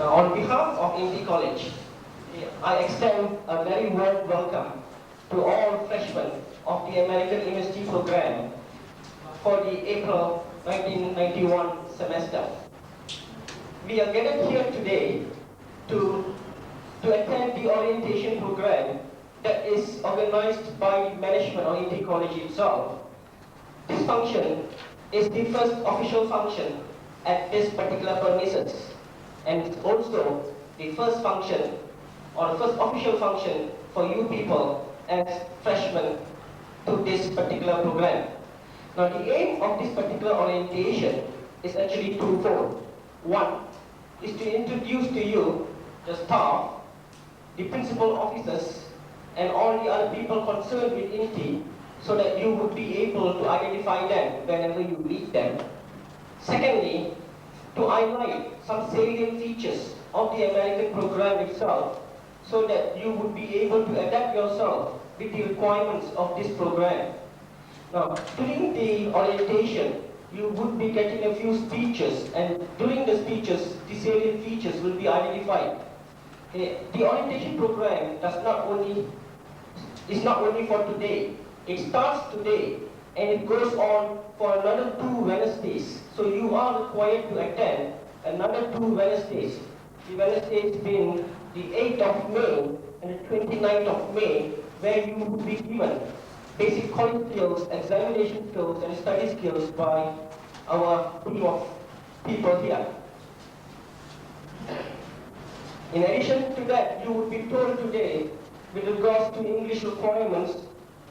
On behalf of Indy College, I extend a very warm welcome to all freshmen of the American University program for the April 1991 semester. We are gathered here today to attend the orientation program that is organized by the management of Indy College itself. This function is the first official function at this particular premises, and it's also the first function or the first official function for you people as freshmen to this particular program. Now, the aim of this particular orientation is actually twofold. One is to introduce to you the staff, the principal officers, and all the other people concerned with INTI, so that you would be able to identify them whenever you meet them. Secondly, to highlight some salient features of the American program itself, so that you would be able to adapt yourself with the requirements of this program. Now, during the orientation, you would be getting a few speeches, and during the speeches, the salient features will be identified. The orientation program is not only for today. It starts today, and it goes on for another 2 Wednesdays. So you are required to attend another 2 Wednesdays. The Wednesdays being the 8th of May and the 29th of May, where you will be given basic college skills, examination skills, and study skills by our team of people here. In addition to that, you will be told today with regards to English requirements,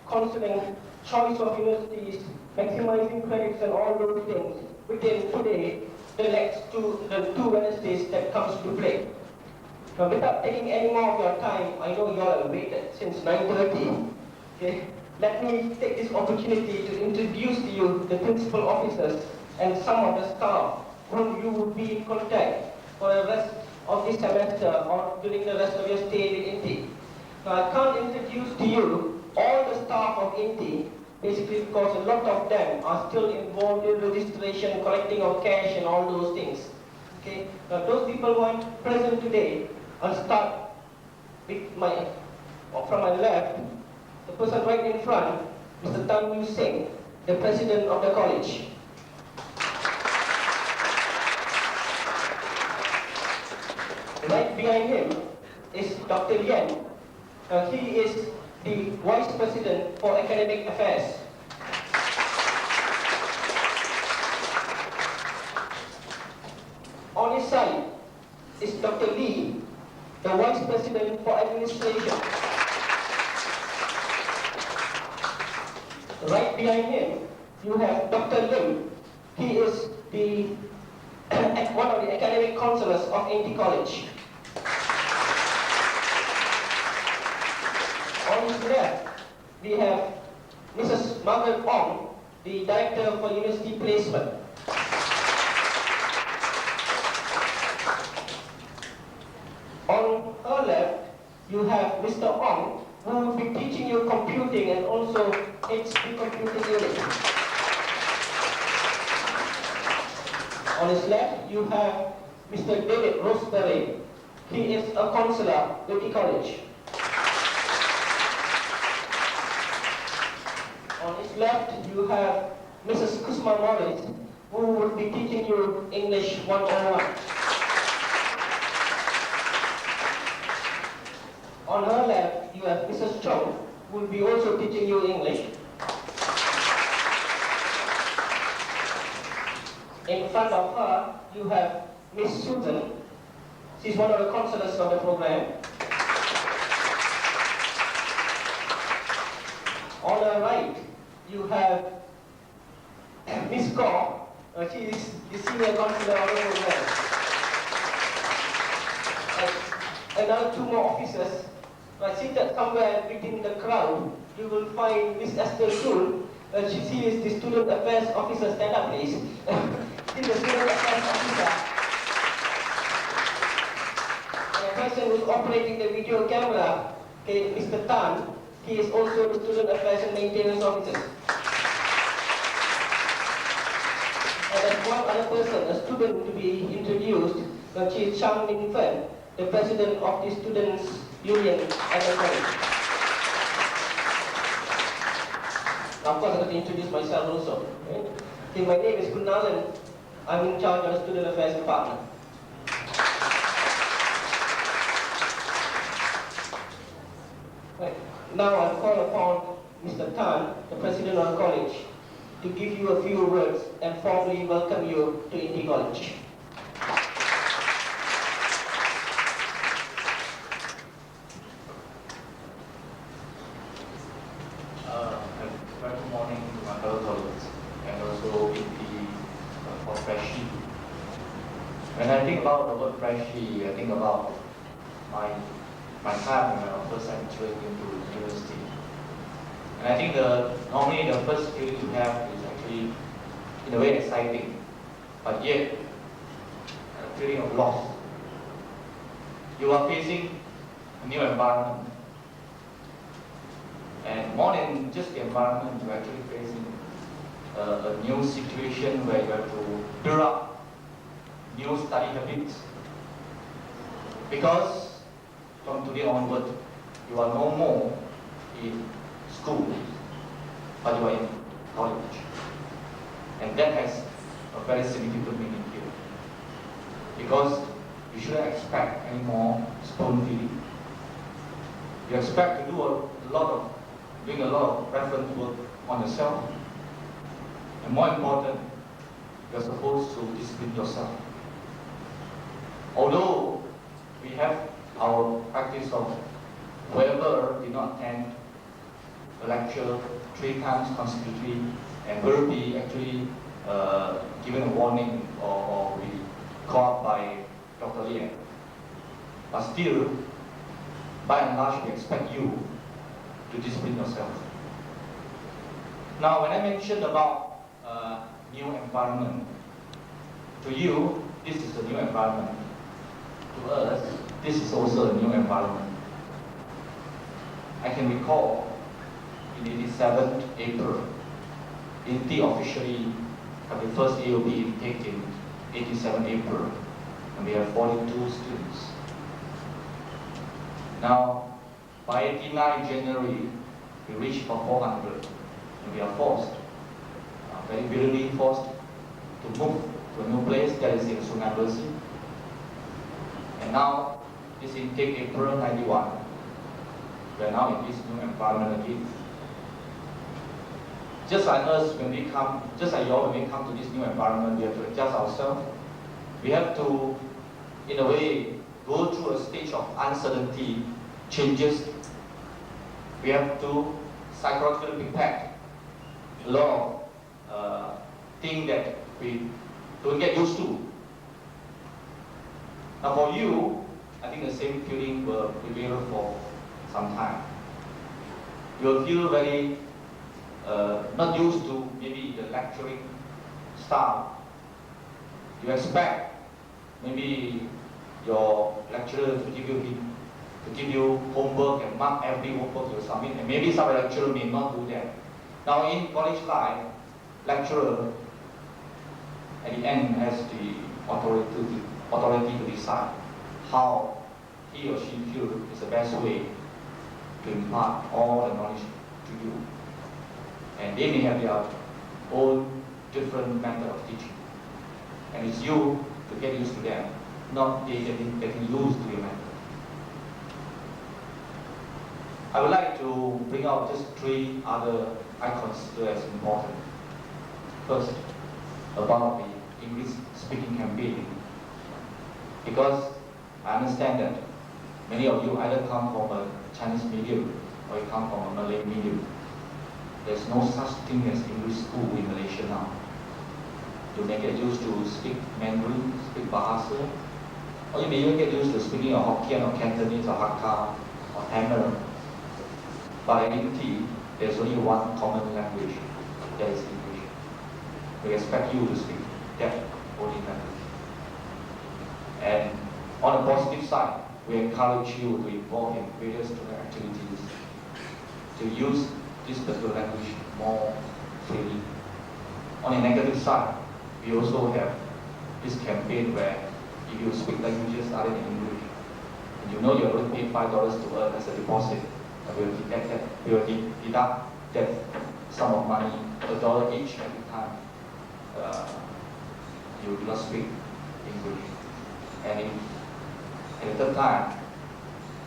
concerning choice of universities, maximizing credits, and all those things within today, the next the 2 Wednesdays that comes to play. Now, without taking any more of your time, I know you all have waited since 9:30. Okay? Let me take this opportunity to introduce to you the principal officers and some of the staff whom you will be in contact for the rest of this semester or during the rest of your stay with INTI. Now, I can't introduce to you all the staff of INTI, basically because a lot of them are still involved in registration, collecting of cash, and all those things. Okay? Now, those people who are present today, I'll start with from my left, the person right in front, Mr. Tan Yu Singh, the president of the college. Right behind him is Dr. Yen. He is the Vice President for Academic Affairs. On his side is Dr. Lee, the Vice President for Administration. Right behind him, you have Dr. Lim. He is one of the academic counselors of INTI College. On his left, we have Mrs. Margaret Ong, the Director for University Placement. On her left, you have Mr. Ong, who will be teaching you computing and also HP computing unit. On his left, you have Mr. David Roseberry. He is a counselor with the college. On his left, you have Mrs. Kusma Morris, who will be teaching you English 101. On her left, you have Mrs. Chong, who will be also teaching you English. In front of her, you have Miss Susan. She's one of the counselors of the program. On her right, you have Miss Kaur. She is the senior counselor of the program. Another 2 more officers. Seated somewhere within the crowd, you will find Miss Esther Soul. She is the Student Affairs Officer. Stand up, please. She's the Student Affairs Officer. And the person who is operating the video camera, okay, Mr. Tan, he is also the Student Affairs and Maintenance Officer. And there's one other person, a student to be introduced. Chief Chang Min Fen, the President of the Students' Union at the college. Now, of course, I'm going to introduce myself also. Right? Okay, my name is Kunalan. I'm in charge of the Student Affairs Department. Right. Now, I'll call upon Mr. Tan, the President of the college, to give you a few words and formally welcome you to Inti College. Good morning to my fellow colleagues and also Inti for Freshie. When I think about the word Freshie, I think about my time when I first entered into university. And I think normally the first feeling you have is actually in a way exciting, but yet a feeling of loss. You are facing a new environment, and more than just the environment, you're actually facing a new situation where you have to build up new study habits. Because from today onward, you are no more in school, but you are in college. And that has a very significant meaning here. Because you shouldn't expect any more spoon feeding. You expect to do doing a lot of reference work on yourself. And more important, you're supposed to discipline yourself. Although we have our practice of whoever did not attend a lecture 3 times consecutively and will be actually given a warning or be called by Dr. Lian. But still, by and large, we expect you to discipline yourself. Now, when I mentioned about new environment, to you, this is a new environment. To us, this is also a new environment. I can recall in 87th April, Inti officially had the first AUP intake in 87 April, and we have 42 students. Now, by 89 January, we reached for 400, and we are forced, very bitterly forced, to move to a new place that is in Sungai Bersih. And now, this intake April 91, we are now in this new environment again. Just like us, just like you all, when we come to this new environment, we have to adjust ourselves. We have to, in a way, go through a stage of uncertainty, changes. We have to psychologically prepare a lot of things that we don't get used to. Now for you, I think the same feeling will prevail for some time. You will feel very not used to maybe the lecturing style. You expect maybe your lecturer to give you homework and mark every homework you submit, and maybe some lecturer may not do that. Now in college life, lecturer at the end has the authority to decide how he or she feels is the best way to impart all the knowledge to you. And they may have their own different method of teaching. And it's you to get used to them, not they getting used to your method. I would like to bring out just 3 other I consider as important. First, about the English speaking campaign. Because I understand that many of you either come from a Chinese medium or you come from a Malay medium. There's no such thing as English school in Malaysia now. You may get used to speak Mandarin, speak Bahasa, or you may even get used to speaking of Hokkien or Cantonese or Hakka or Tamil. But in Inti, there's only one common language, that is English. We expect you to speak that only language. And on the positive side, we encourage you to involve in various student activities, to use this particular language more freely. On the negative side, we also have this campaign where if you speak languages other than English, and you know you're going to pay $5 to earn as a deposit, and we will deduct that sum of money, $1 each every time you do not speak English. And at the third time,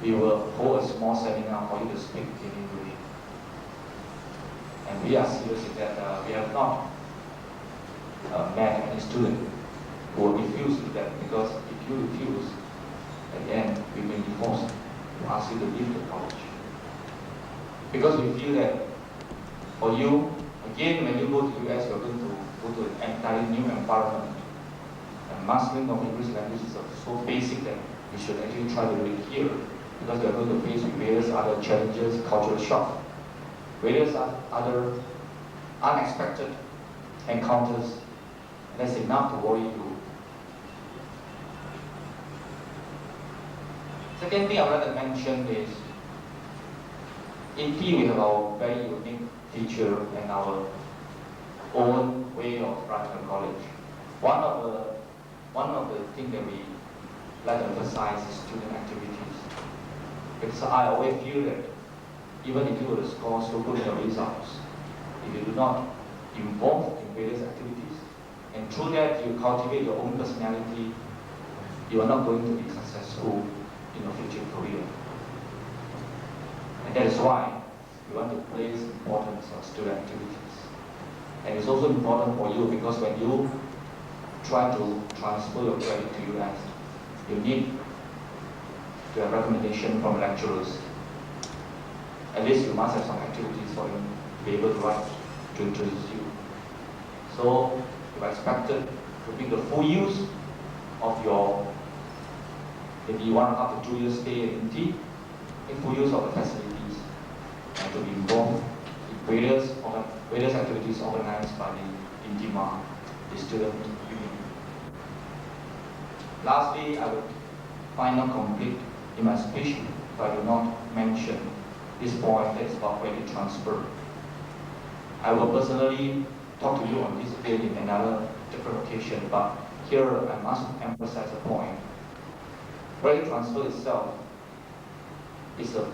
we will hold a small seminar for you to speak in English. And we are serious in that we have not met any student who will refuse to that, because if you refuse, at the end, we may be forced to ask you to leave the college. Because we feel that for you, again, when you go to the US, you're going to go to an entirely new environment. And mastering of English language is so basic that you should actually try to do it here, because you're going to face with various other challenges, cultural shock, various other unexpected encounters. And that's enough to worry you. Second thing I would like to mention is, in P we have our very unique feature and our own way of running a college. One of the things that we like to emphasize is student activities. Because I always feel that even if you were to score so good in your results, if you do not involve in various activities, and through that you cultivate your own personality, you are not going to be successful in your future career. And that is why we want to place importance on student activities. And it's also important for you, because when you try to transfer your credit to US, you need to have recommendation from lecturers. At least you must have some activities for them to be able to write to introduce you. So you are expected to make the full use of your maybe 1.5 to 2 years stay in Indy, make full use of the facilities, and to be involved in various activities organized by the INDIMA, the student union. Lastly, I would find not complete in my speech if I do not mention this point, that is about credit transfer. I will personally talk to you on this bill in another different occasion, but here I must emphasize a point. Credit transfer itself is a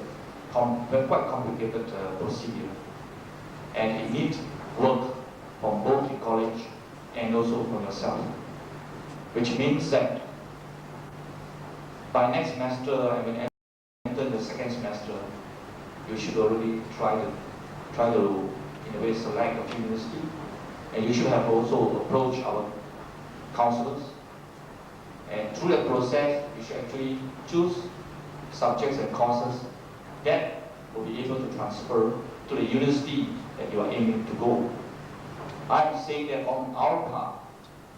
quite complicated procedure, and it needs work from both the college and also from yourself, which means that by next semester, and when you enter the second semester, you should already try to in a way select a university, and you should have also approached our counselors. And through that process, you should actually choose subjects and courses that will be able to transfer to the university that you are aiming to go. I'm saying that on our part,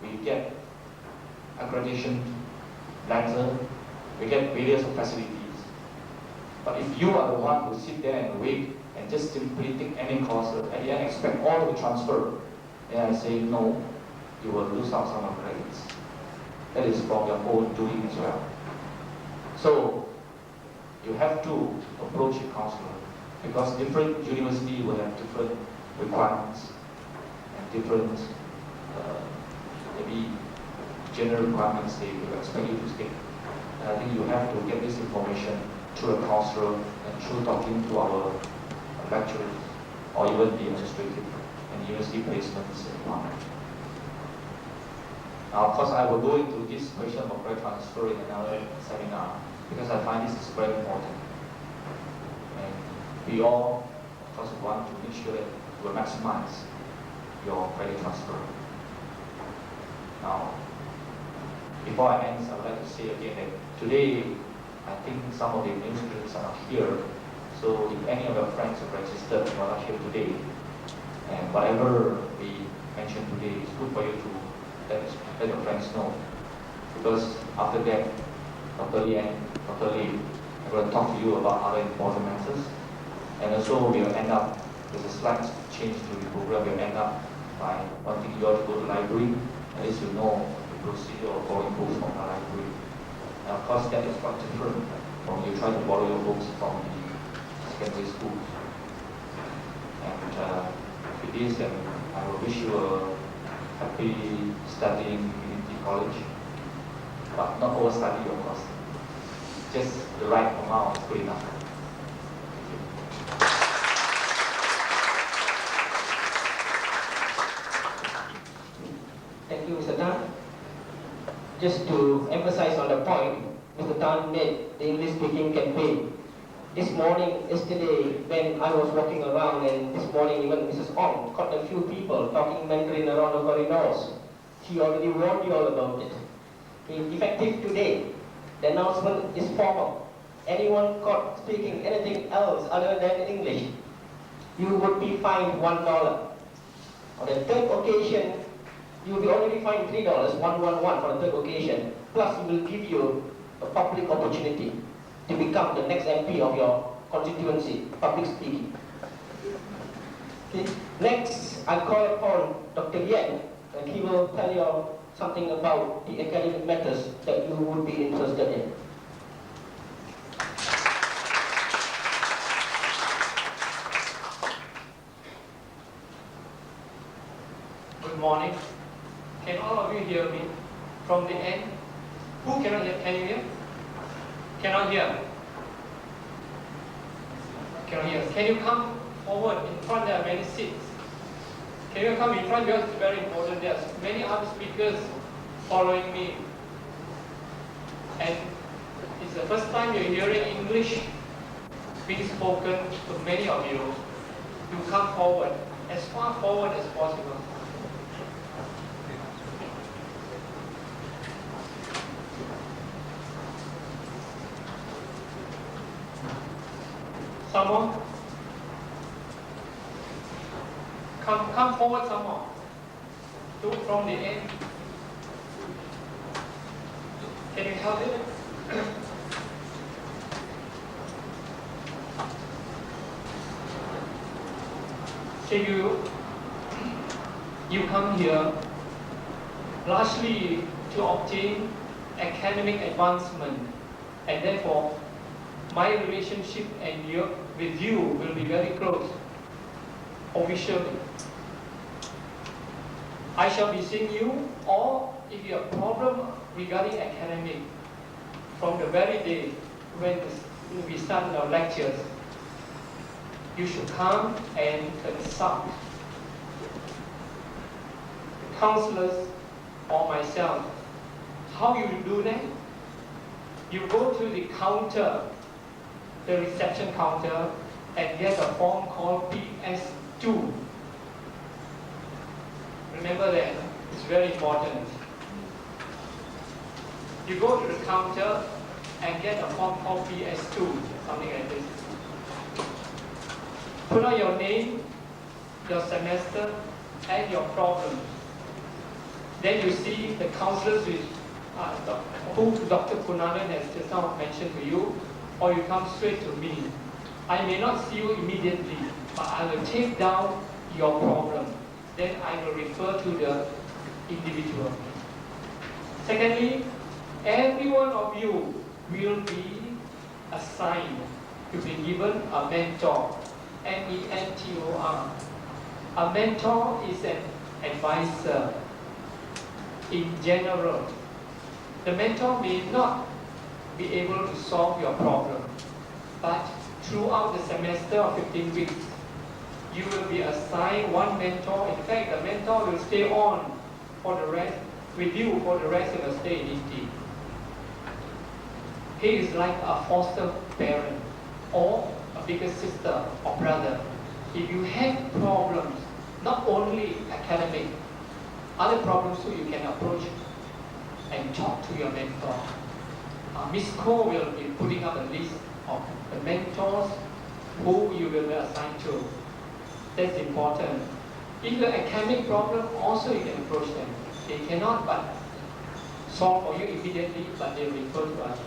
we get accreditation letter, we get various facilities. But if you are the one who sit there and wait and just simply take any course and then expect all to be transferred, then I say no, you will lose out some of the credits. That is from your own doing as well. So you have to approach a counselor, because different universities will have different requirements and different maybe general requirements they will expect you to take. And I think you have to get this information through a counselor and through talking to our lecturers or even the administrative and university placements department. Now, of course, I will go into this question of credit transfer in another seminar, because I find this is very important. And we all, of course, want to make sure that you will maximize your credit transfer. Now, before I end, I would like to say again that today, I think some of the new students are not here. So if any of your friends have registered and are not here today, and whatever we mentioned today is good for you to let your friends know. Because after that, Dr. Lee and Dr. Lee are going to talk to you about other important matters. And also we will end up with a slight change to the program. We will end up by wanting you all to go to the library. At least you know the procedure of borrowing books from the library. And of course that is quite different from you trying to borrow your books from the secondary schools. And with this, then I will wish you a happy studying in the college. but not overstudy, of course. Just the right amount is good enough. Thank you, Mr. Tan. Just to emphasize on the point, Mr. Tan made the English speaking campaign. This morning, yesterday, when I was walking around, and this morning even Mrs. Ong caught a few people talking Mandarin around the corridors. She already warned you all about it. Effective today, the announcement is formal. Anyone caught speaking anything else other than English, you would be fined $1. On the third occasion, you will be already fined $3, 111 for the third occasion. Plus, we will give you a public opportunity to become the next MP of your constituency, public speaking. Okay. Next, I call upon Dr. Yen, and he will tell you something about the academic matters that you would be interested in. Good morning. Can all of you hear me? From the end? Who cannot hear? Can you hear? Cannot hear? Cannot hear. Can you come forward? In front there are many seats. Can you come in front because it's very important. There are many other speakers following me. And it's the first time you're hearing English being spoken to many of you. You come forward, as far forward as possible. Some more? Come forward some more. Do it from the end. Can you help it? So you come here largely to obtain academic advancement, and therefore my relationship with you will be very close. Officially, I shall be seeing you, or if you have a problem regarding academic, from the very day when we start our lectures, you should come and consult counselors or myself. How you do that? You go to the counter, the reception counter, and get a form called PS2. Remember that, it's very important. You go to the counter and get a form called PS2, something like this. Put out your name, your semester, and your problem. Then you see the counselors who Dr. Punalan has just now mentioned to you, or you come straight to me. I may not see you immediately, but I will take down your problem. Then I will refer to the individual. Secondly, every one of you will be assigned to be given a mentor, M-E-N-T-O-R. A mentor is an advisor in general. The mentor may not be able to solve your problem, but throughout the semester of 15 weeks, you will be assigned one mentor. In fact, the mentor will stay on for the rest, with you for the rest of the stay in India. He is like a foster parent or a bigger sister or brother. If you have problems, not only academic, other problems too, you can approach and talk to your mentor. Ms. Ko will be putting up a list of the mentors who you will be assigned to. That's important. If the academic problem, also you can approach them. They cannot but solve for you immediately, but they refer to us.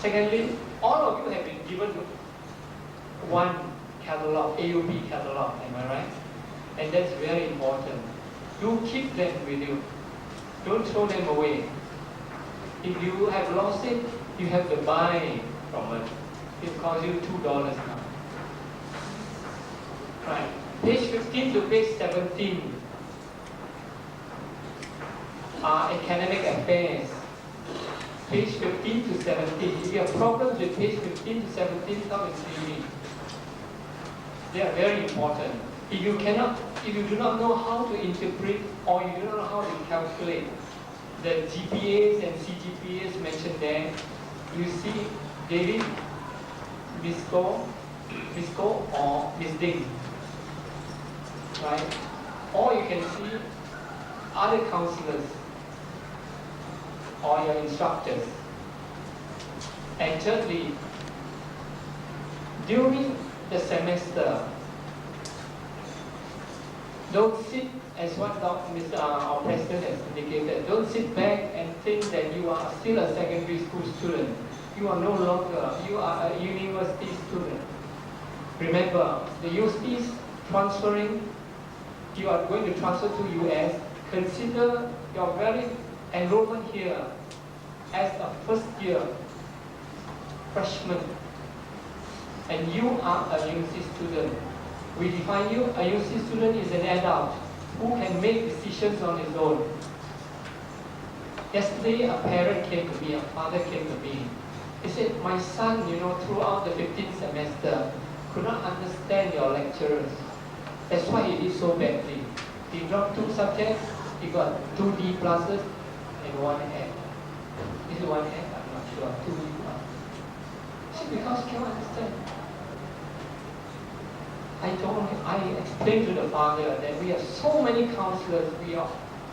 Secondly, all of you have been given one catalog, AUP catalog, am I right? And that's very important. You keep them with you. Don't throw them away. If you have lost it, you have to buy from it. It costs you $2 now. Right. Page 15 to page 17. academic affairs, page 15 to 17. If you have problems with page 15 to 17, come and see me. They are very important. If you do not know how to interpret or you do not know how to calculate the GPAs and CGPAs mentioned there, you see David, Misco or Miss Ding, right? Or you can see other counselors or your instructors. And thirdly, during the semester, don't sit, as what our president has indicated, don't sit back and think that you are still a secondary school student. You are no longer, you are a university student. Remember, the university is transferring, you are going to transfer to US, consider your very enrollment here as a first year freshman. And you are a university student. We define you, a university student is an adult who can make decisions on his own. Yesterday, a parent came to me, a father came to me. He said, my son, throughout the 15th semester, could not understand your lecturers. That's why he did so badly. He dropped 2 subjects, he got 2 D pluses and 1 F. Is it 1 F? I'm not sure. 2 D plus. He said, because he cannot understand. I explained to the father that we have so many counselors.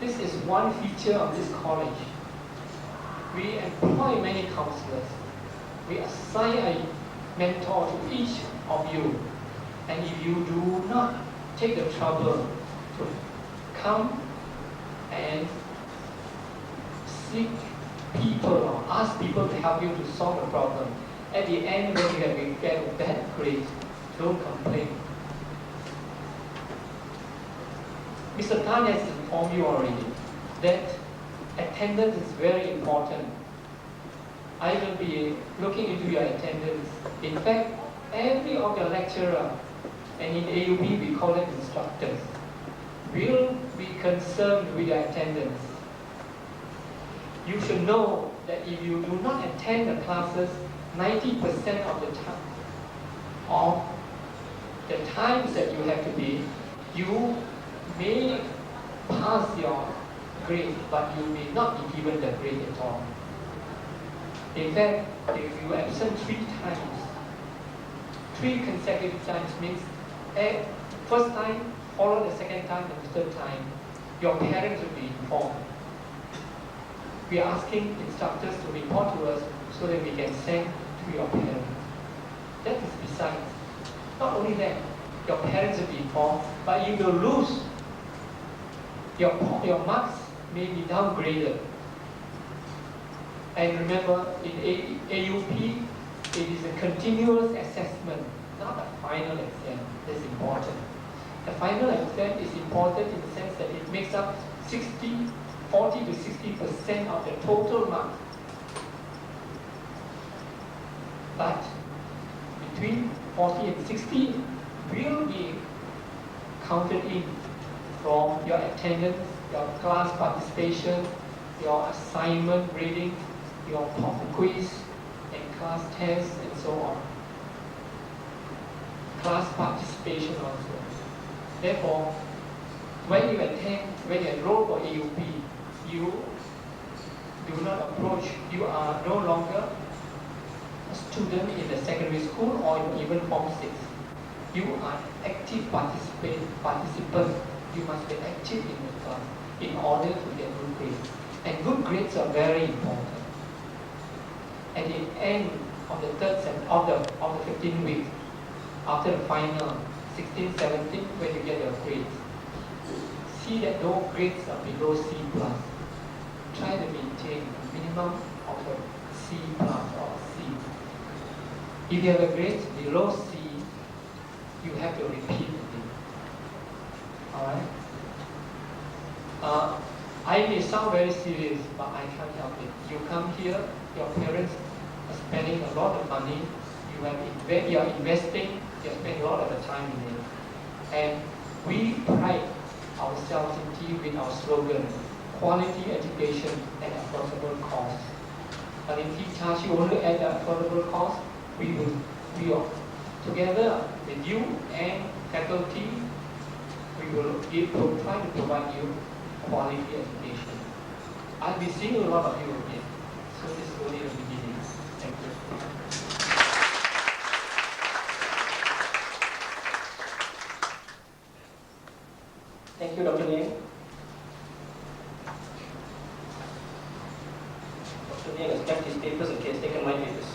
This is one feature of this college. We employ many counselors. We assign a mentor to each of you. And if you do not take the trouble to come and seek people or ask people to help you to solve the problem, at the end when you get a bad grade, don't complain. Mr. Tan has informed you already that attendance is very important. I will be looking into your attendance. In fact, every of your lecturer, and in AUP we call them instructors, will be concerned with your attendance. You should know that if you do not attend the classes 90% of the times that you have to be, you may pass your grade, but you may not be given the grade at all. In fact, if you absent 3 times, 3 consecutive times means first time, followed the second time, and the third time, your parents will be informed. We are asking instructors to report to us so that we can send to your parents. That is besides. Not only that, your parents will be informed, but you will lose. Your marks may be downgraded. And remember, in AUP, it is a continuous assessment, not a final exam. That's important. The final exam is important in the sense that it makes up 40 to 60% of the total mark. But between 40 and 60 will be counted in from your attendance, your class participation, your assignment grading, your pop quiz and class tests and so on. Class participation also. Therefore, when you enroll for AUP, you do not approach, you are no longer a student in the secondary school or even Form 6. You are an active participant. You must be active in the class in order to get good grades. And good grades are very important. At the end of the of the 15 weeks, after the final 16, 17, when you get your grades, see that no grades are below C+. Try to maintain a minimum of a C+ or C. If you have a grade below C, you have to repeat it. Alright? I may sound very serious, but I can't help it. You come here, your parents are spending a lot of money, you are investing, you're spending a lot of the time in it. And we pride ourselves in with our slogan, quality education at affordable cost. But if he charge you only at the affordable cost, we will together with you and faculty, we will try to provide you quality education. I'll be seeing a lot of you again. So this is only the beginning. Thank you. Thank you, Dr. Liang. Dr. Liang has kept his papers and he has taken my papers.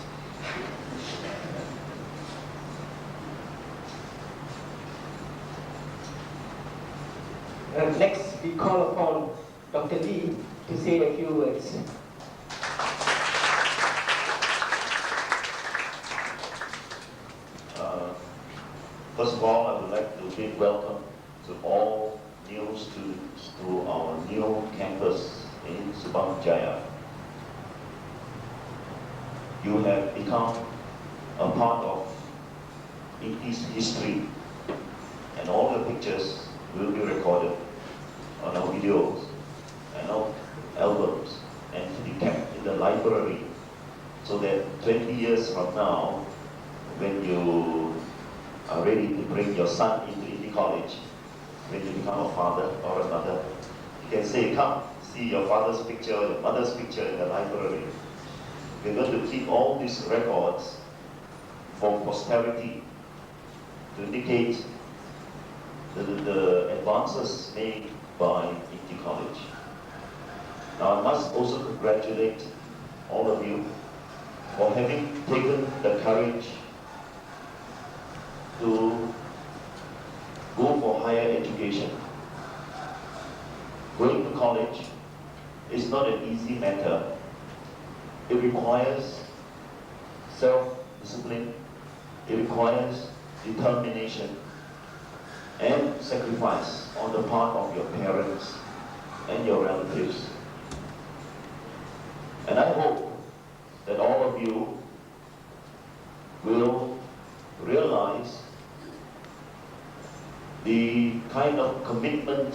Next, we call upon Dr. Lee to say a few words. First of all, I would like to bid welcome to all new students to our new campus in Subang Jaya. You have become a part of Indi's history, and all the pictures will be recorded on our videos and our albums and to be kept in the library, so that 20 years from now, when you are ready to bring your son into Indi College, when you become a father or a mother, you can say, come, see your father's picture, your mother's picture in the library. We're going to keep all these records for posterity to indicate the advances made by Indi College. Now I must also congratulate all of you for having taken the courage to go for higher education. Going to college is not an easy matter. It requires self-discipline, it requires determination and sacrifice on the part of your parents and your relatives. And I hope that all of you will realize the kind of commitment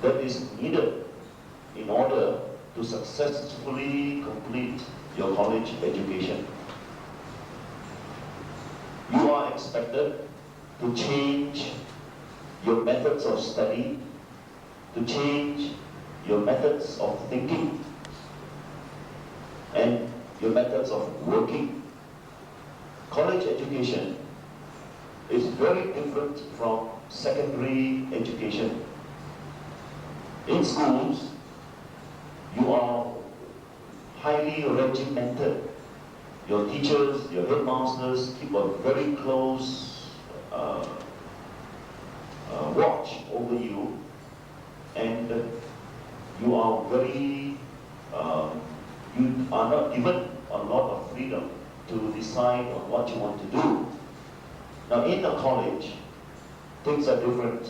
that is needed in order to successfully complete your college education. You are expected to change your methods of study, to change your methods of thinking, and your methods of working. College education is very different from secondary education. In schools, you are highly regimented. Your teachers, your headmasters keep a very close watch over you, and you are very, you are not given a lot of freedom to decide on what you want to do. Now in a college, things are different.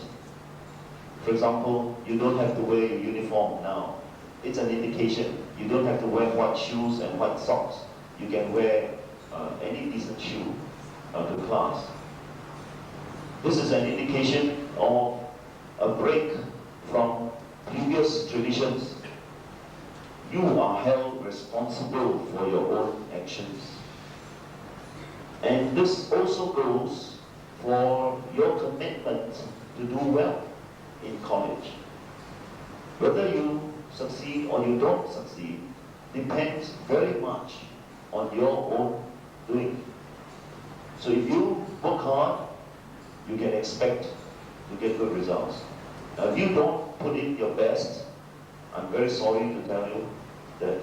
For example, you don't have to wear your uniform now. It's an indication. You don't have to wear white shoes and white socks. You can wear any decent shoe to class. This is an indication of a break from previous traditions. You are held responsible for your own actions. And this also goes for your commitment to do well in college. Whether you succeed or you don't succeed depends very much on your own doing. So if you work hard, you can expect to get good results. Now if you don't put in your best, I'm very sorry to tell you that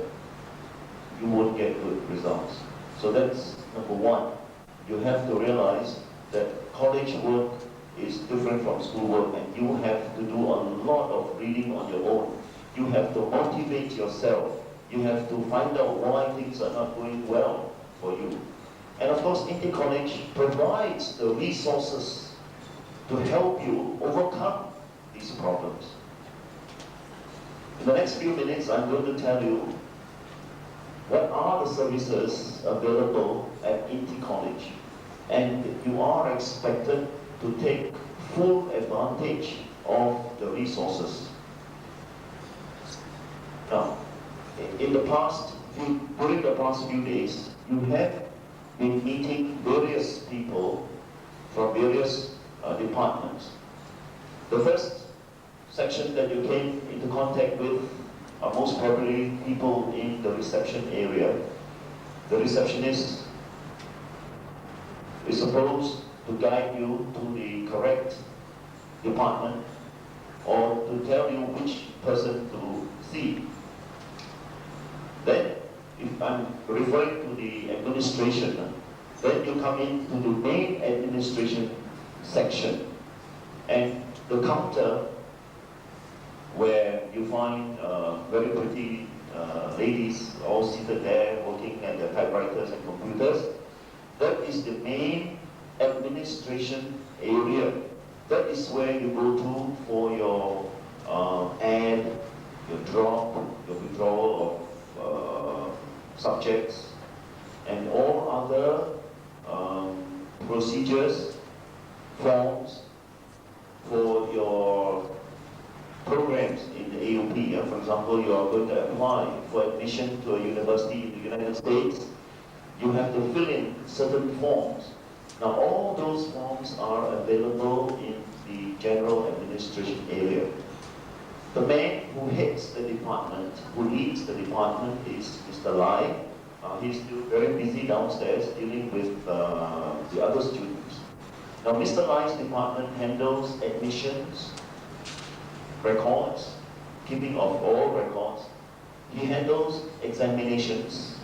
you won't get good results. So that's number one. You have to realize that college work is different from school work, and you have to do a lot of reading on your own. You have to motivate yourself. You have to find out why things are not going well for you. And of course, Indi College provides the resources to help you overcome these problems. In the next few minutes, I'm going to tell you what are the services available at Indi College. And you are expected to take full advantage of the resources. in the past, during the past few days, you have been meeting various people from various departments. The first section that you came into contact with are most probably people in the reception area. The receptionist is supposed to guide you to the correct department or to tell you which person to see. Then, if I'm referring to the administration, then you come into the main administration section, and the counter where you find very pretty ladies all seated there working at their typewriters and computers. That is the main administration area. That is where you go to for your add, your drop, your withdrawal of subjects, and all other procedures, forms for your programs in the AUP. For example, you are going to apply for admission to a university in the United States. You have to fill in certain forms. Now, all those forms are available in the general administration area. The man who heads the department, who leads the department, is Mr. Lai. He's still very busy downstairs dealing with the other students. Now, Mr. Lai's department handles admissions, records, keeping of all records. He handles examinations.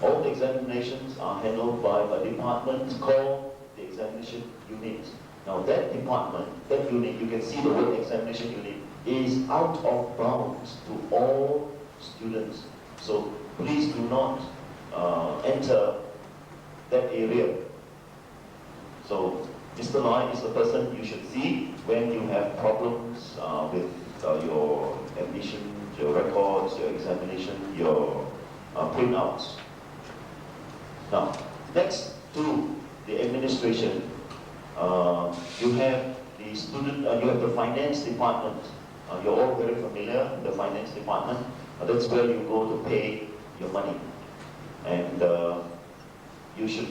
All the examinations are handled by a department called the examination unit. Now that department, that unit, you can see the word examination unit, is out of bounds to all students. So please do not enter that area. So Mr. Lai is the person you should see when you have problems with your admission, your records, your examination, your printouts. Now, next to the administration, you have the student, you have the finance department. You're all very familiar with the finance department. That's where you go to pay your money. And you should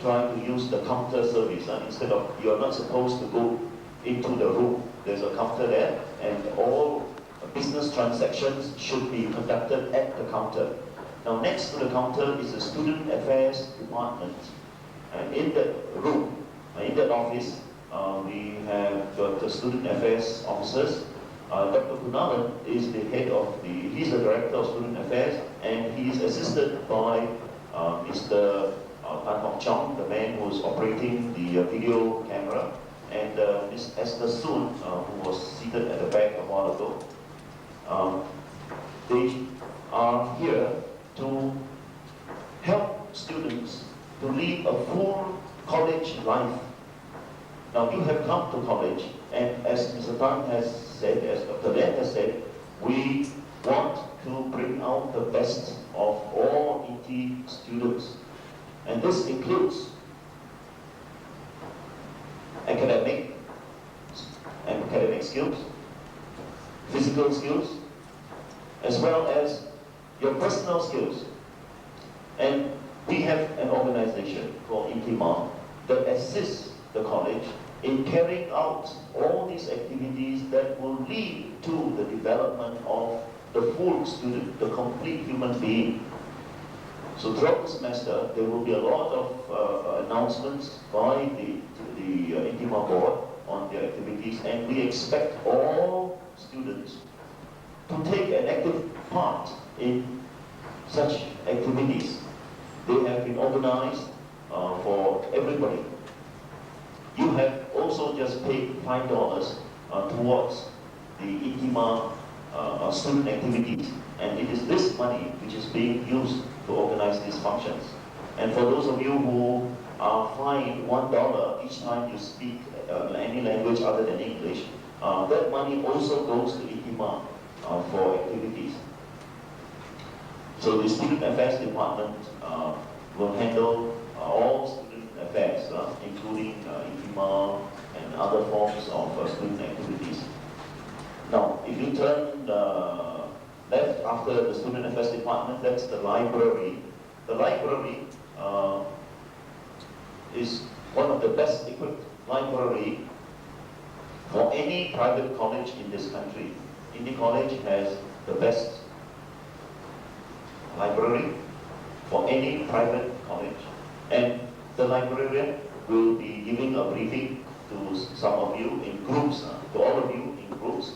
try to use the counter service instead of, you're not supposed to go into the room. There's a counter there, and all business transactions should be conducted at the counter. Now, next to the counter is the student affairs department. And in that room, in that office, we have got the student affairs officers. Dr. Kunalan is the head of he's the director of student affairs, and he is assisted by Mr. Tan Hok Chong, the man who is operating the video camera, and Ms. Esther Soon, who was seated at the back a while ago. They are here to help students to lead a full college life. Now, you have come to college, and as Mr. Tan has said, as Dr. Len has said, we want to bring out the best of all ET students. And this includes academic skills, physical skills, as well as your personal skills. And we have an organization called INTIMA that assists the college in carrying out all these activities that will lead to the development of the full student, the complete human being. So throughout the semester, there will be a lot of announcements by the INTIMA board on their activities, and we expect all students to take an active part in such activities. They have been organized for everybody. You have also just paid $5 towards the INTIMA student activities, and it is this money which is being used to organize these functions. And for those of you who are fined $1 each time you speak any language other than English, that money also goes to INTIMA for activities. So the Student Affairs Department will handle all student affairs, including INTIMA and other forms of student activities. Now, if you turn left after the Student Affairs Department, that's the library. The library is one of the best equipped library for any private college in this country. Indie College has the best library for any private college. And the librarian will be giving a briefing to some of you in groups, to all of you in groups,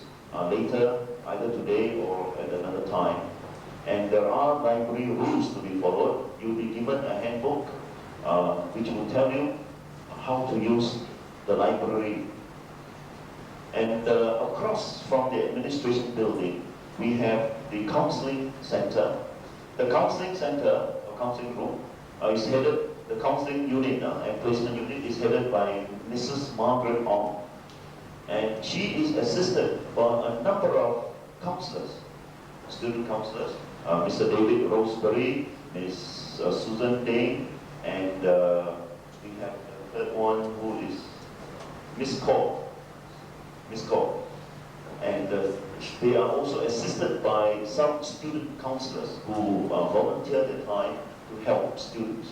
later, either today or at another time. And there are library rules to be followed. You'll be given a handbook which will tell you how to use the library. And across from the administration building, we have the counseling center. The counseling center, or counseling room, is headed, the counseling unit and placement unit is headed by Mrs. Margaret Ong. And she is assisted by a number of counselors, student counselors, Mr. David Roseberry, Ms. Susan Dane, and we have the third one who is Miss Cole. Miss Cole. And they are also assisted by some student counselors who volunteer their time to help students.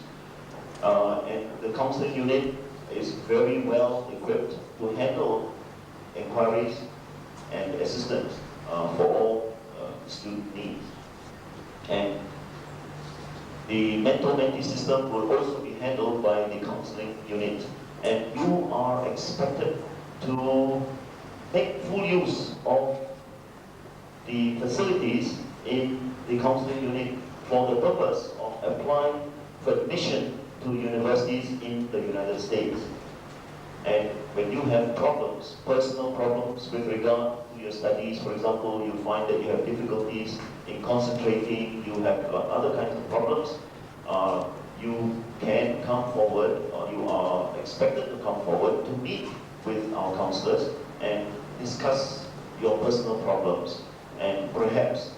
And the counseling unit is very well equipped to handle inquiries and assistance for all student needs. And the mentor-mentee system will also be handled by the counseling unit. And you are expected to make full use of the facilities in the counseling unit for the purpose of applying for admission to universities in the United States. And when you have problems, personal problems with regard to your studies, for example, you find that you have difficulties in concentrating, you have other kinds of problems, you can come forward, or you are expected to come forward to meet with our counselors and discuss your personal problems. And perhaps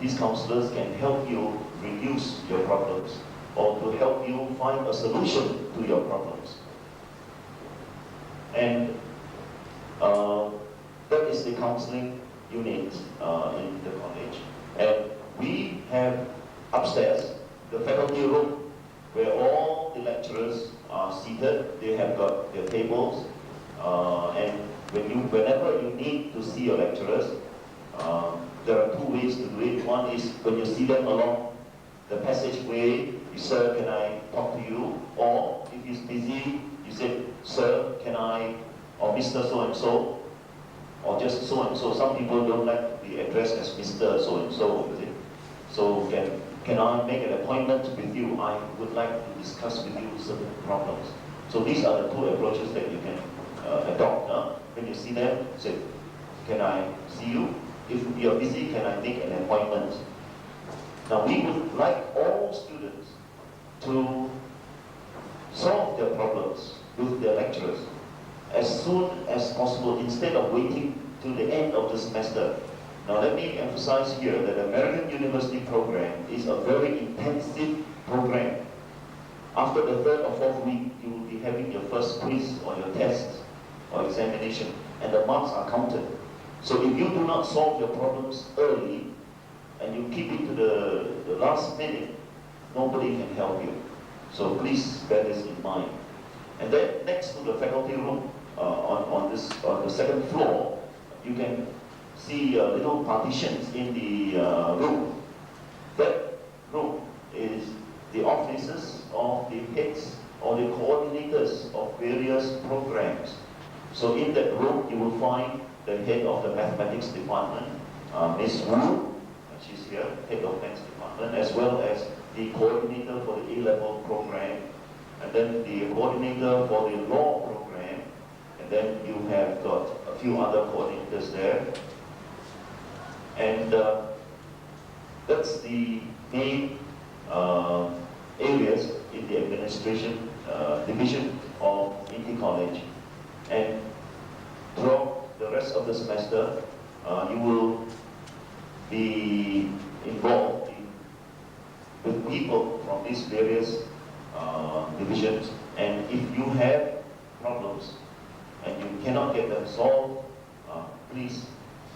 these counselors can help you reduce your problems or to help you find a solution to your problems. And that is the counseling unit in the college. And we have upstairs the faculty room where all the lecturers are seated. They have got their tables, and whenever you need to see your lecturers, there are two ways to do it. One is when you see them along the passageway, you say, "Can I talk to you?" Or if he's busy, you say, "Sir, can I," or "Mr. So-and-so," or just so-and-so. Some people don't like to be addressed as Mr. So-and-so, is it? So can I make an appointment with you? I would like to discuss with you certain problems. So these are the two approaches that you can adopt. When you see them, say, "Can I see you?" If you're busy, can I make an appointment? Now we would like all students to solve their problems with their lecturers as soon as possible instead of waiting till the end of the semester. Now let me emphasize here that the American University program is a very intensive program. After the third or fourth week, you will be having your first quiz or your test or examination, and the marks are counted. So if you do not solve your problems early, and you keep it to the last minute, nobody can help you. So please bear this in mind. And then next to the faculty room, on the second floor, you can see little partitions in the room. That room is the offices of the heads or the coordinators of various programs. So in that room, you will find the head of the mathematics department, Ms. Wu, she's here, head of maths department, as well as the coordinator for the A-level program, and then the coordinator for the law program, and then you have got a few other coordinators there. And that's the main areas in the administration division of Indie College. And throughout the rest of the semester, you will be involved with people from these various divisions. And if you have problems and you cannot get them solved, please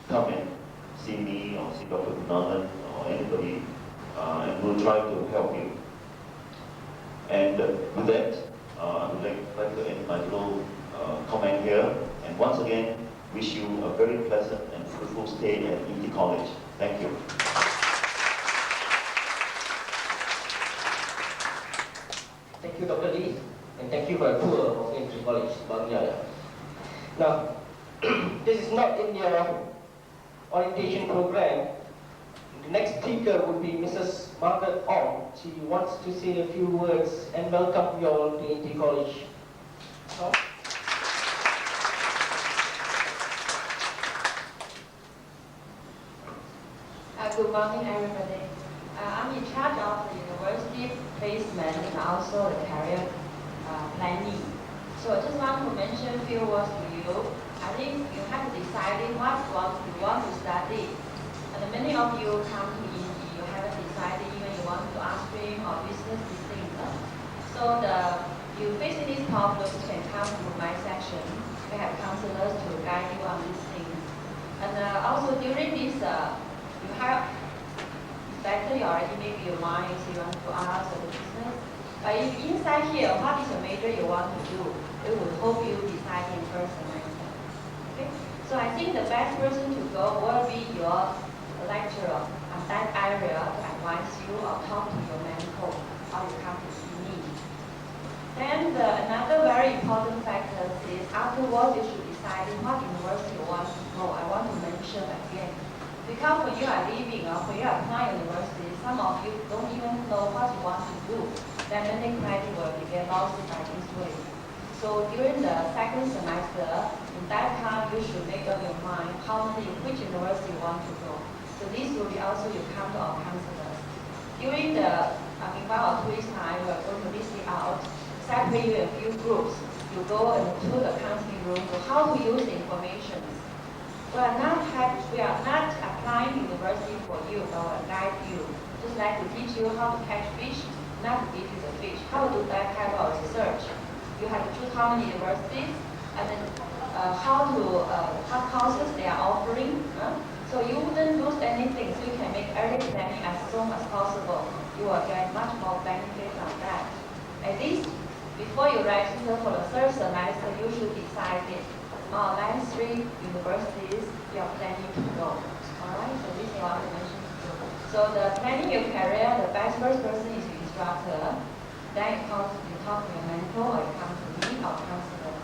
come and see me or see Dr. Gunawan or anybody, and we'll try to help you. And with that, I would like to end my little comment here. And once again, wish you a very pleasant and fruitful stay at ET College. Thank you. Thank you, Dr. Lee, and thank you for a tour of ET College, Bangladesh. Now, this is not in your orientation program. The next speaker would be Mrs. Margaret Ong. She wants to say a few words and welcome you all to ET College. So, good morning, everybody. I'm in charge of the university placement and also the career planning. So I just want to mention a few words to you. I think you have to decide what you want to study. And many of you come to ET, you haven't decided even you want to art stream or business distinct. So you facing these problems, you can come to my section. We have counselors to guide you on these things. And also during this, you have better you already maybe your mind is you want to ask or business. But if inside here, what is the major you want to do? It will help you decide in first semester. Okay? So I think the best person to go will be your lecturer on that area to advise you or talk to your mentor or you come to see me. Then another very important factor is afterwards you should decide what university you want to go. I want to mention again. Because when you are leaving or when you are applying university, some of you don't even know what you want to do. Then many credit will get lost by this way. So during the second semester, in that time you should make up your mind which university you want to go. So this will be also you come to our counselors. During the 1 or 2 weeks time, we are going to list it out, separate you in a few groups. You go into the counseling room to how to use the information. We are not applying university for you or guide you. Just like to teach you how to catch fish, not to give you the fish. How to do that type of research. You have to choose how many universities and then what courses they are offering. So you wouldn't lose anything, so you can make early planning as soon as possible. You will get much more benefit from that. At least before you register for the third semester, you should decide it. Last 3 universities you are planning to go. Alright, so this is what I mentioned to you. So the planning your career, the best first person is your instructor. Then you talk to your mentor or you come to me or counselors.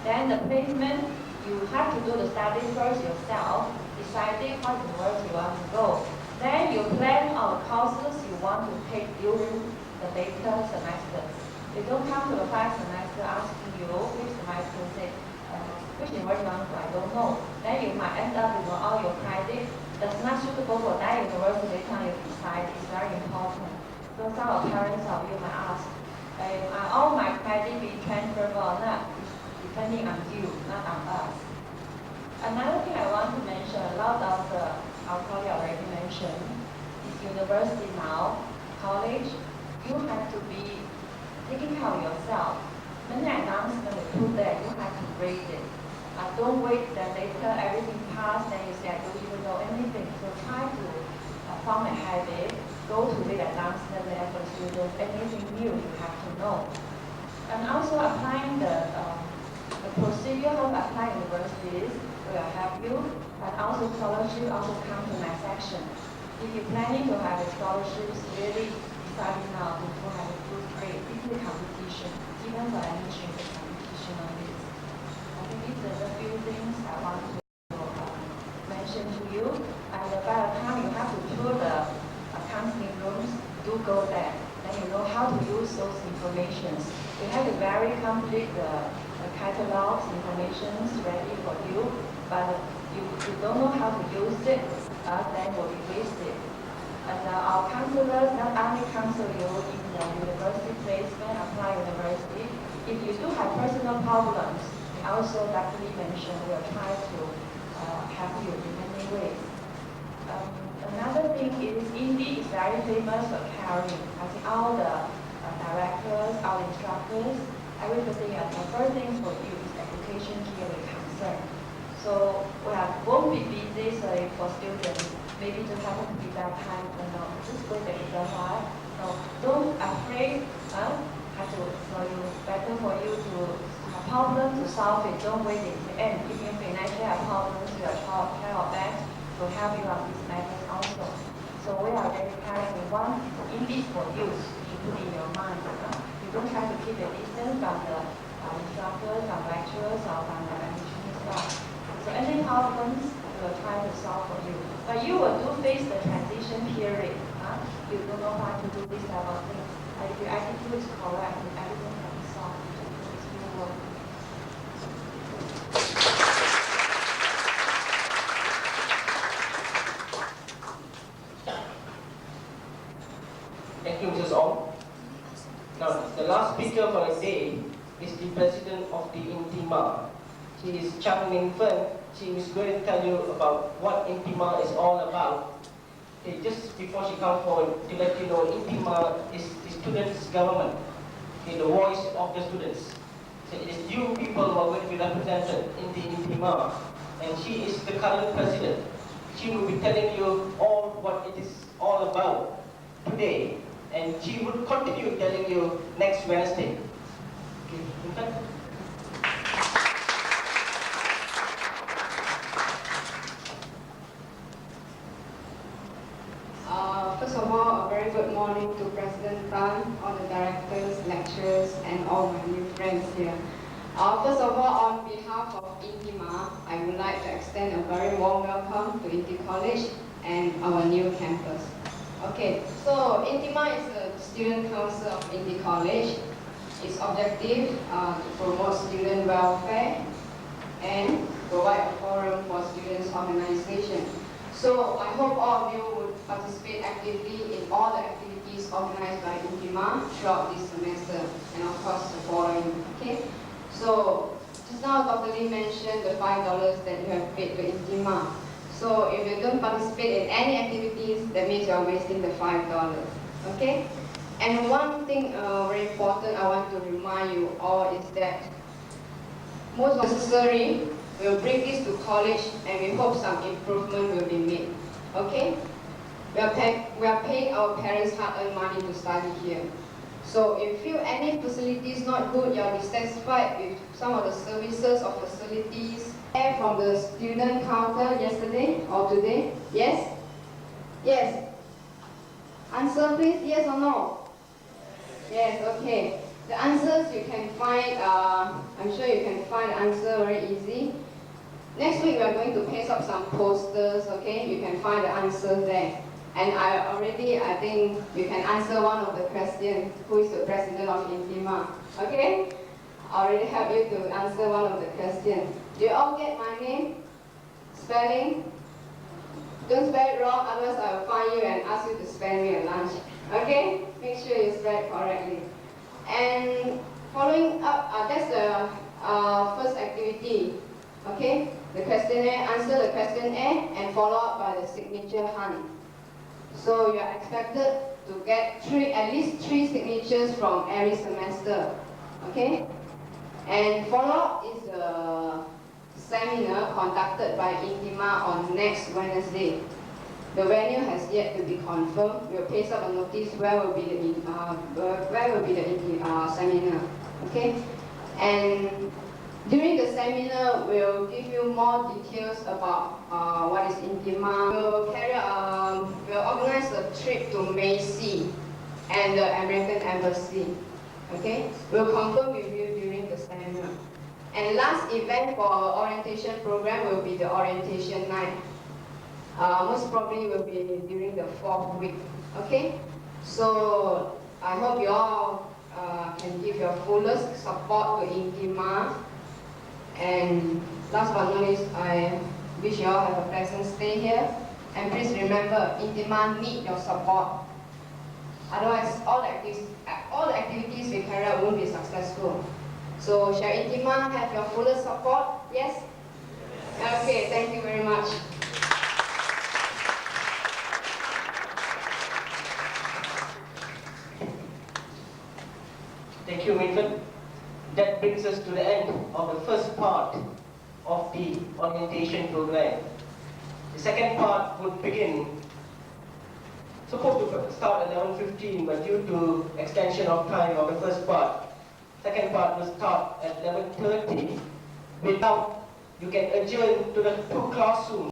Then the placement, you have to do the study first yourself, deciding what university you want to go. Then you plan all the courses you want to take during the later semesters. You don't come to the 5th semester asking you which semester say, which university you want to go, I don't know. Then you might end up with all your credit that's not suitable for that university. Later on you decide is very important. So some of parents of you might ask, are all my credit being transferable or not? It's depending on you, not on us. Another thing I want to mention, a lot of our colleagues already mentioned, is university now, college, you have to be taking care of yourself. Many announcements put there, you have to read it. Don't wait that later everything passed, then you say I don't even know anything. So try to form a habit, go to read announcement there for students, anything new you have to know. And also applying the procedure of applying universities will help you, but also scholarship also come to my section. If you're planning to have a scholarship, really deciding now to have a good grade, this is a competition, even for admission, the competition on this. I think these are the few things I want to mention to you. And by the time you have to tour the counseling rooms, do go there. Then you know how to use those informations. We have a very complete catalogs, informations ready for you, but you don't know how to use it, then will be wasted. And our counselors not only counsel you in the university placement, apply university. If you do have personal problems, also Dr. Lee mentioned, we'll try to help you in many ways. Another thing is Indy is very famous for caring. I think all the directors, all instructors, everybody, the first thing for you is education here with concern. So So won't be busy for students, maybe just happen to be that time or not. Just go the exam hard. So don't afraid, so you better for you to have problem to solve it. Don't wait it. And if you financially have problems, we are try our best to help you on these matters also. So we are very careful. One, English for use, you put in your mind. You don't try to keep a distance from the instructors, from lecturers, or from the admission staff. So any problems, we will try to solve for you. But you will do face the transition period. You don't know how to do this type of thing. If your attitude is correct, everything can be solved. It's real work. Thank you, Mrs. Ong. Now, the last speaker for the day is the president of the Intima. She is Chang Min Fen. She is going to tell you about what Intima is all about. Okay, just before she comes forward, to let you know, Intima is the students' government, okay, the voice of the students. So it is you people who are going to be represented in the Intima, and she is the current president. She will be telling you all what it is all about today, and she will continue telling you next Wednesday. Okay, in fact, first of all, a very good morning to President Tan, all the directors, lecturers, and all my new friends here. First of all, on behalf of Intima, I would like to extend a very warm welcome to Inti College and our new campus. Okay, so Intima is the student council of Inti College. Its objective to promote student welfare and provide a forum for students' organization. So I hope all of you would participate actively in all the activities organized by Intima throughout this semester and of course the following. Okay. So just now Dr. Lee mentioned the $5 that you have paid to Intima. So if you don't participate in any activities, that means you are wasting the $5. Okay. And one thing very important I want to remind you all is that most necessary, we'll bring this to college and we hope some improvement will be made. Okay? We are paying our parents hard-earned money to study here. So if you feel any facilities not good, you are dissatisfied with some of the services or facilities from the student counter yesterday or today? Yes? Yes? Answer please, yes or no? Yes, okay. The answers you can find, I'm sure you can find the answer very easy. Next week we are going to paste up some posters, okay? You can find the answers there. And I think you can answer one of the questions, who is the president of Intima, okay? I already helped you to answer one of the questions. Do you all get my name? Spelling? Don't spell it wrong, otherwise I will find you and ask you to spend me a lunch, okay? Make sure you spell it correctly. And following up, that's the first activity, okay? The questionnaire, answer the questionnaire and follow up by the signature hunt. So you are expected to get at least 3 signatures from every semester, okay? And follow up is a seminar conducted by Intima on next Wednesday. The venue has yet to be confirmed. We'll paste up a notice where will be the seminar. Okay, and during the seminar, we'll give you more details about what is Intima. We'll organize a trip to Macy and the American Embassy. Okay, we'll confirm with you during the seminar. And last event for our orientation program will be the orientation night. Most probably will be during the 4th week. Okay? So I hope you all can give your fullest support to Intima. And last but not least, I wish you all have a pleasant stay here. And please remember, Intima need your support. Otherwise, all the activities we carry out won't be successful. So shall Intima have your fullest support? Yes? Okay, thank you very much. thank you, Milton. That brings us to the end of the first part of the orientation program. The second part would begin, supposed to start at 11:15, but due to extension of time of the first part, second part will start at 11:30. Without, you can adjourn to the two classrooms.